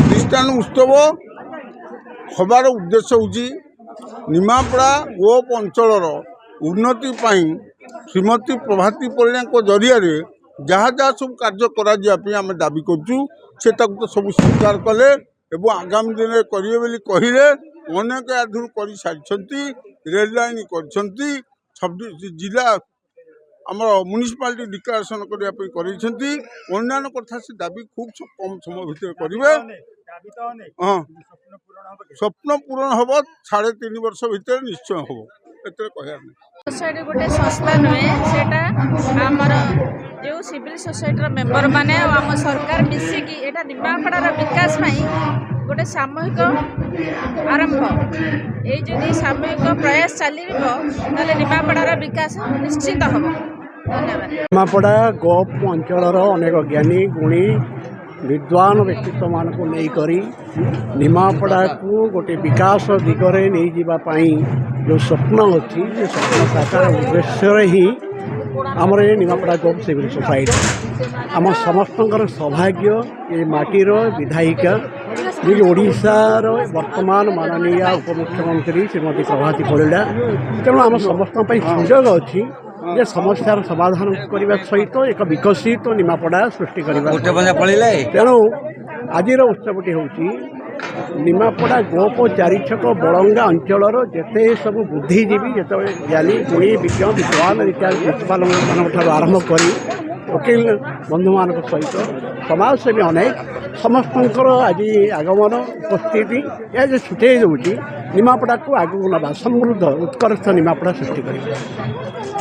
ଖ୍ରୀଷ୍ଟାନ ଉତ୍ସବ ହବାର ଉଦ୍ଦେଶ୍ୟ ହେଉଛି ନିମାପଡ଼ା ଗୋପ ଅଞ୍ଚଳର ଉନ୍ନତି ପାଇଁ ଶ୍ରୀମତୀ ପ୍ରଭାତୀ ପରିଡ଼ାଙ୍କ ଜରିଆରେ ଯାହା ଯାହା ସବୁ କାର୍ଯ୍ୟ କରାଯିବା ପାଇଁ ଆମେ ଦାବି କରୁଛୁ ସେ ତାକୁ ତ ସବୁ ସ୍ୱୀକାର କଲେ ଏବଂ ଆଗାମୀ ଦିନରେ କରିବେ ବୋଲି କହିଲେ। ଅନେକ ଆଧରୁ କରିସାରିଛନ୍ତି, ରେଲ ଲାଇନ୍ କରିଛନ୍ତି, ଜିଲ୍ଲା ଆମର ମ୍ୟୁନିସିପାଲିଟି ଡିକ୍ଲାରେସନ୍ କରିବା ପାଇଁ କରିଛନ୍ତି। ଅନ୍ୟାନ୍ୟ କଥା ସେ ଦାବି ଖୁବ୍ କମ୍ ସମୟ ଭିତରେ କରିବେ। ହଁ, ସ୍ୱପ୍ନ ପୂରଣ ହେବ 3.5 ବର୍ଷ ଭିତରେ ନିଶ୍ଚୟ ହେବ, ଏଥିରେ କହିବାର ନାହିଁ। सोसाइटी गोटे संस्था नुहे सेटा आमर जो सिविल सोसाइटी मेंबर माने आम सरकार मिसिकी एटा निमापड़ार विकास गोटे सामूहिक आरंभ यदि सामूहिक प्रयास चलो निमापड़ार विकास निश्चित हम। धन्यवाद। निमापड़ा गोप अंचल अनेक ज्ञानी गुणी विद्वान व्यक्तित्व मान को नहीं निमापड़ा को गोटे विकास दिगरे नहीं जावाई जो स्वप्न अच्छी स्वप्न साकार उद्देश्य ही आमर ये निमापड़ा गोप सिविल सोसाइटी आम समस्त सौभाग्य ये माटीर विधायिका जी ओडिशार वर्तमान माननीय उपमुख्यमंत्री श्रीमती प्रभाती परिड़ा तेणु आम समस्त सुजोग अच्छी ये समस्यार समाधान करने सहित एक विकसित निमापड़ा सृष्टि करने तेणु आज उत्सवटी हूँ निमापड़ा गोप चारिछक बड़ंगा अंचल जिते सब बुद्धिजीवी जिते ज्ञानी गुणी विज्ञ विद्वान इत्यादि प्रिंसिपाल मान आरंभ कर वकील बंधु मान सहित समाजसेवी अनेक समस्त आज आगमन उपस्थिति यह सूचय दूँ निमापड़ा को आगू ना समृद्ध उत्कर्ष निमापड़ा सृष्टि कर।